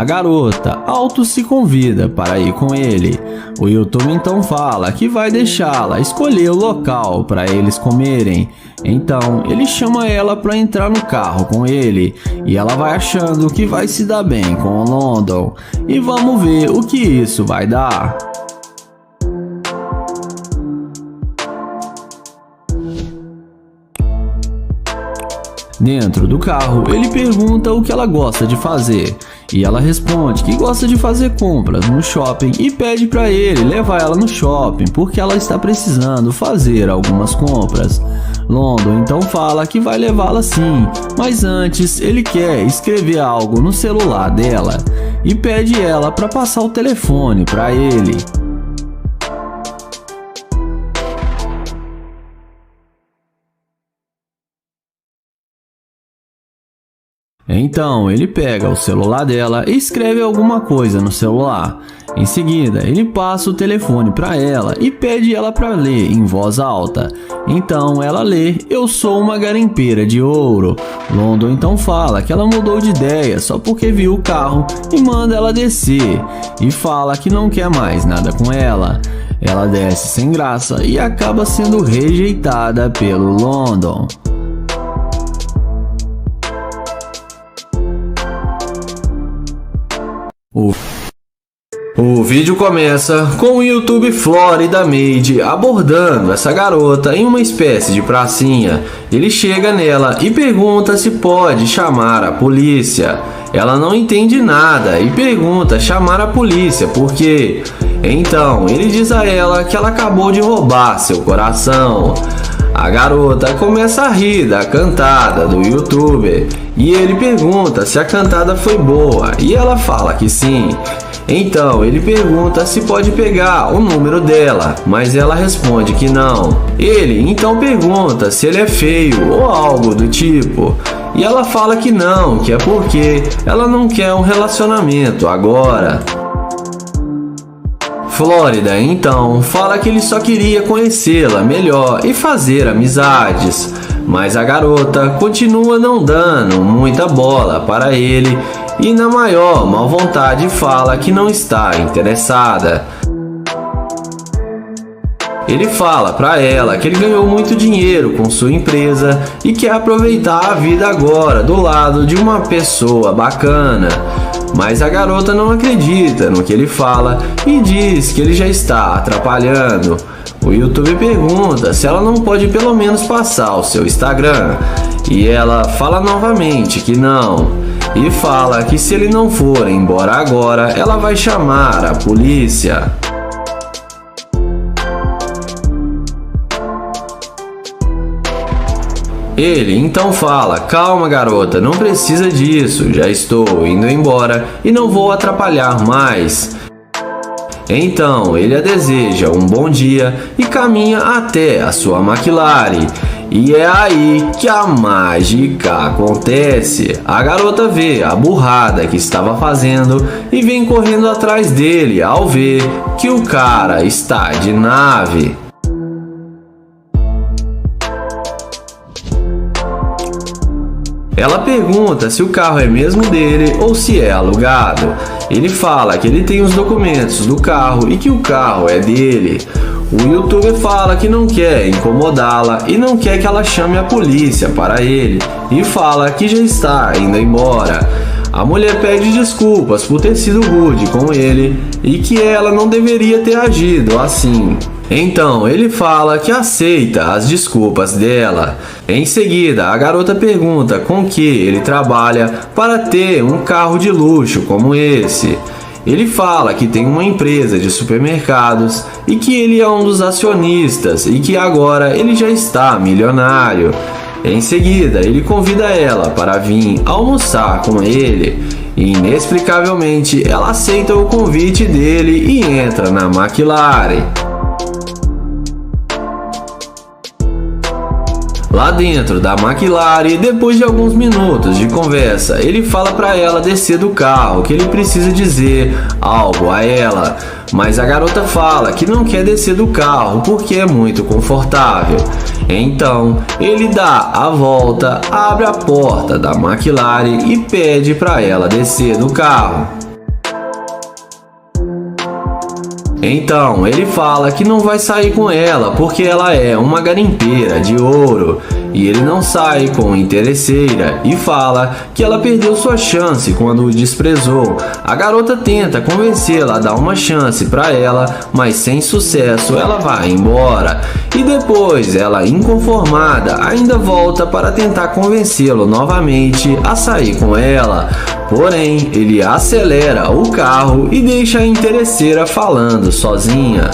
A garota auto se convida para ir com ele. O YouTube então fala que vai deixá-la escolher o local para eles comerem. Então ele chama ela para entrar no carro com ele e ela vai achando que vai se dar bem com o London. E vamos ver o que isso vai dar. Dentro do carro, ele pergunta o que ela gosta de fazer e ela responde que gosta de fazer compras no shopping e pede para ele levar ela no shopping porque ela está precisando fazer algumas compras. London então fala que vai levá-la sim, mas antes ele quer escrever algo no celular dela e pede ela para passar o telefone para ele. Então ele pega o celular dela e escreve alguma coisa no celular. Em seguida ele passa o telefone para ela e pede ela para ler em voz alta. Então ela lê: "Eu sou uma garimpeira de ouro". London então fala que ela mudou de ideia só porque viu o carro e manda ela descer e fala que não quer mais nada com ela. Ela desce sem graça e acaba sendo rejeitada pelo London. O vídeo começa com o YouTube Florida Made abordando essa garota em uma espécie de pracinha. Ele chega nela e pergunta se pode chamar a polícia. Ela não entende nada e pergunta chamar a polícia por quê. Então ele diz a ela que ela acabou de roubar seu coração. A garota começa a rir da cantada do YouTuber e ele pergunta se a cantada foi boa e ela fala que sim. Então ele pergunta se pode pegar o número dela, mas ela responde que não. Ele então pergunta se ele é feio ou algo do tipo e ela fala que não, que é porque ela não quer um relacionamento agora. Florida então fala que ele só queria conhecê-la melhor e fazer amizades, mas a garota continua não dando muita bola para ele e na maior má vontade fala que não está interessada. Ele fala para ela que ele ganhou muito dinheiro com sua empresa e quer aproveitar a vida agora do lado de uma pessoa bacana. Mas a garota não acredita no que ele fala e diz que ele já está atrapalhando. O YouTube pergunta se ela não pode pelo menos passar o seu Instagram e ela fala novamente que não e fala que se ele não for embora agora, ela vai chamar a polícia. Ele então fala: "Calma, garota, não precisa disso, já estou indo embora e não vou atrapalhar mais". Então ele a deseja um bom dia e caminha até a sua McLaren. E é aí que a mágica acontece. A garota vê a burrada que estava fazendo e vem correndo atrás dele ao ver que o cara está de nave. Ela pergunta se o carro é mesmo dele ou se é alugado. Ele fala que ele tem os documentos do carro e que o carro é dele. O YouTuber fala que não quer incomodá-la e não quer que ela chame a polícia para ele e fala que já está indo embora. A mulher pede desculpas por ter sido rude com ele e que ela não deveria ter agido assim. Então ele fala que aceita as desculpas dela. Em seguida, a garota pergunta com que ele trabalha para ter um carro de luxo como esse. Ele fala que tem uma empresa de supermercados e que ele é um dos acionistas e que agora ele já está milionário. Em seguida, ele convida ela para vir almoçar com ele e inexplicavelmente ela aceita o convite dele e entra na McLaren. Lá dentro da McLaren, depois de alguns minutos de conversa, ele fala para ela descer do carro, que ele precisa dizer algo a ela, mas a garota fala que não quer descer do carro porque é muito confortável. Então ele dá a volta, abre a porta da McLaren e pede para ela descer do carro. Então ele fala que não vai sair com ela porque ela é uma garimpeira de ouro e ele não sai com interesseira, e fala que ela perdeu sua chance quando o desprezou. A garota tenta convencê-la a dar uma chance para ela, mas sem sucesso ela vai embora. E depois ela, inconformada, ainda volta para tentar convencê-lo novamente a sair com ela. Porém, ele acelera o carro e deixa a interesseira falando sozinha.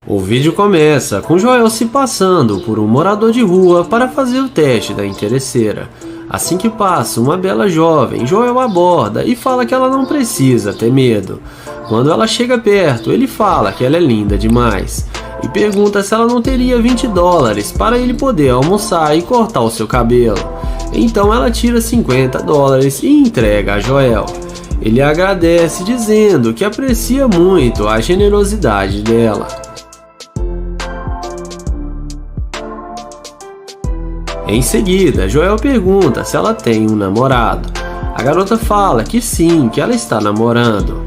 O vídeo começa com Joel se passando por um morador de rua para fazer o teste da interesseira. Assim que passa uma bela jovem, Joel aborda e fala que ela não precisa ter medo. Quando ela chega perto, ele fala que ela é linda demais e pergunta se ela não teria $20 para ele poder almoçar e cortar o seu cabelo. Então ela tira $50 e entrega a Joel. Ele agradece dizendo que aprecia muito a generosidade dela. Em seguida, Joel pergunta se ela tem um namorado. A garota fala que sim, que ela está namorando.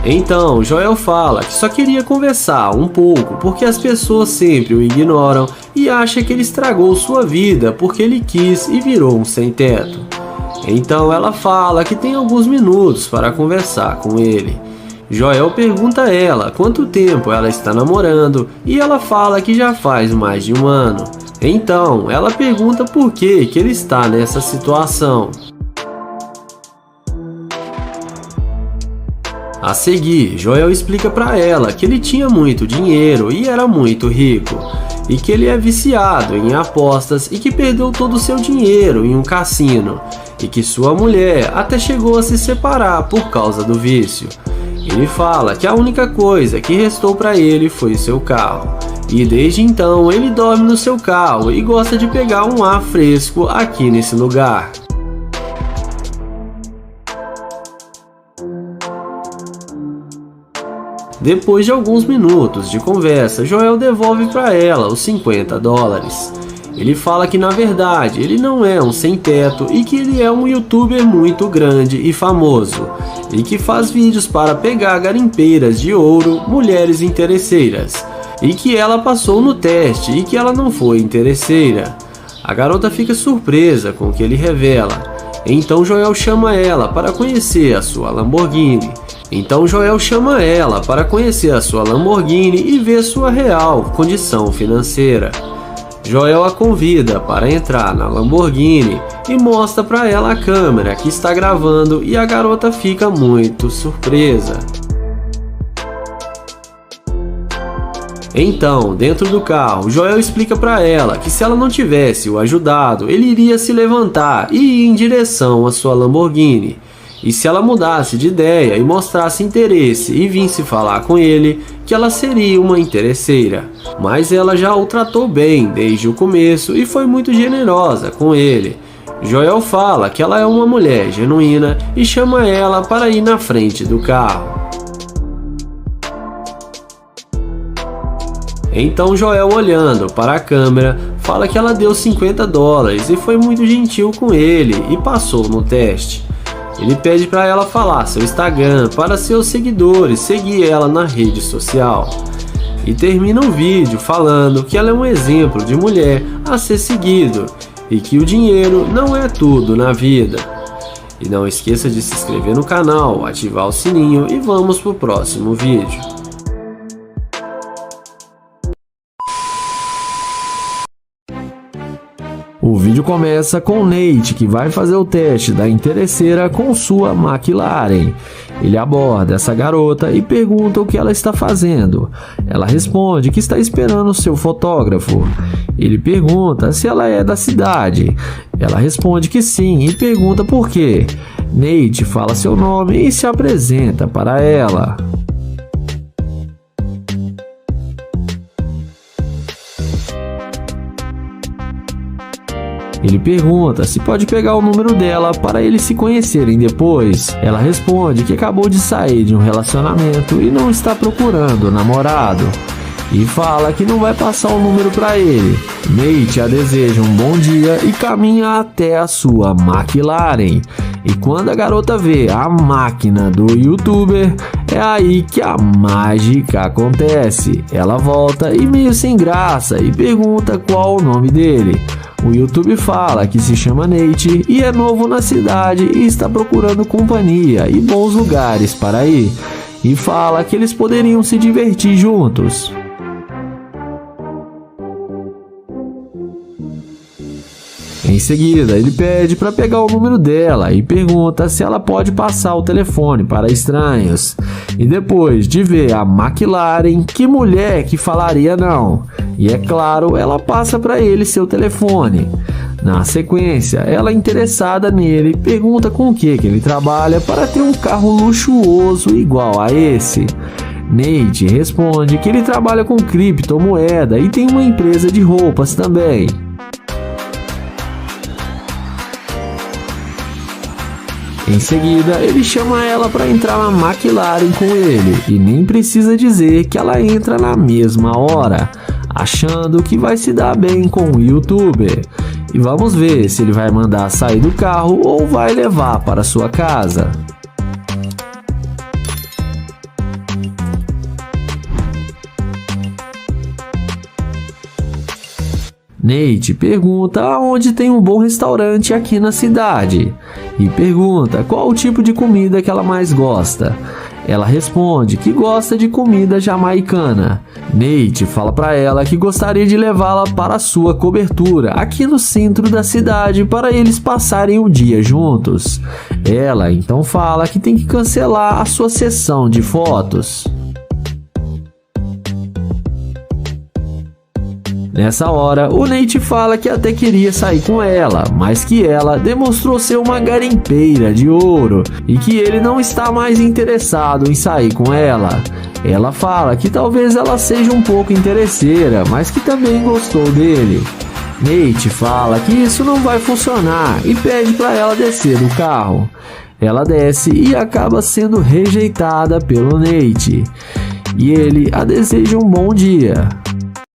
Então, Joel fala que só queria conversar um pouco porque as pessoas sempre o ignoram e acha que ele estragou sua vida porque ele quis e virou um sem-teto. Então ela fala que tem alguns minutos para conversar com ele. Joel pergunta a ela quanto tempo ela está namorando e ela fala que já faz mais de um ano. Então ela pergunta por que ele está nessa situação. A seguir, Joel explica para ela que ele tinha muito dinheiro e era muito rico, e que ele é viciado em apostas e que perdeu todo o seu dinheiro em um cassino, e que sua mulher até chegou a se separar por causa do vício. Ele fala que a única coisa que restou para ele foi o seu carro, e desde então ele dorme no seu carro e gosta de pegar um ar fresco aqui nesse lugar. Depois de alguns minutos de conversa, Joel devolve para ela os $50. Ele fala que na verdade ele não é um sem-teto e que ele é um youtuber muito grande e famoso, e que faz vídeos para pegar garimpeiras de ouro, mulheres interesseiras, e que ela passou no teste e que ela não foi interesseira. A garota fica surpresa com o que ele revela. Então Joel chama ela para conhecer a sua Lamborghini. E ver sua real condição financeira. Joel a convida para entrar na Lamborghini e mostra para ela a câmera que está gravando, e a garota fica muito surpresa. Então, dentro do carro, Joel explica para ela que se ela não tivesse o ajudado, ele iria se levantar e ir em direção à sua Lamborghini. E se ela mudasse de ideia e mostrasse interesse e visse falar com ele, que ela seria uma interesseira. Mas ela já o tratou bem desde o começo e foi muito generosa com ele. Joel fala que ela é uma mulher genuína e chama ela para ir na frente do carro. Então Joel, olhando para a câmera, fala que ela deu $50 e foi muito gentil com ele e passou no teste. Ele pede para ela falar seu Instagram para seus seguidores seguir ela na rede social. E termina o vídeo falando que ela é um exemplo de mulher a ser seguido e que o dinheiro não é tudo na vida. E não esqueça de se inscrever no canal, ativar o sininho e vamos pro próximo vídeo. O vídeo começa com Nate, que vai fazer o teste da interesseira com sua McLaren. Ele aborda essa garota e pergunta o que ela está fazendo. Ela responde que está esperando seu fotógrafo. Ele pergunta se ela é da cidade. Ela responde que sim e pergunta por quê. Nate fala seu nome e se apresenta para ela. Ele pergunta se pode pegar o número dela para eles se conhecerem depois. Ela responde que acabou de sair de um relacionamento e não está procurando namorado. E fala que não vai passar o número para ele. Nate a deseja um bom dia e caminha até a sua McLaren. E quando a garota vê a máquina do youtuber, é aí que a mágica acontece. Ela volta e meio sem graça e pergunta qual o nome dele. O YouTube fala que se chama Nate e é novo na cidade e está procurando companhia e bons lugares para ir. E fala que eles poderiam se divertir juntos. Em seguida, ele pede para pegar o número dela e pergunta se ela pode passar o telefone para estranhos. E depois de ver a McLaren, que mulher que falaria não? E é claro, ela passa para ele seu telefone. Na sequência, ela interessada nele pergunta com o que ele trabalha para ter um carro luxuoso igual a esse. Nate responde que ele trabalha com criptomoeda e tem uma empresa de roupas também. Em seguida, ele chama ela para entrar na McLaren com ele e nem precisa dizer que ela entra na mesma hora, achando que vai se dar bem com o youtuber. E vamos ver se ele vai mandar sair do carro ou vai levar para sua casa. Nate pergunta aonde tem um bom restaurante aqui na cidade e pergunta qual o tipo de comida que ela mais gosta. Ela responde que gosta de comida jamaicana. Nate fala para ela que gostaria de levá-la para a sua cobertura aqui no centro da cidade para eles passarem o dia juntos. Ela então fala que tem que cancelar a sua sessão de fotos. Nessa hora, o Nate fala que até queria sair com ela, mas que ela demonstrou ser uma garimpeira de ouro e que ele não está mais interessado em sair com ela. Ela fala que talvez ela seja um pouco interesseira, mas que também gostou dele. Nate fala que isso não vai funcionar e pede para ela descer do carro. Ela desce e acaba sendo rejeitada pelo Nate. E ele a deseja um bom dia.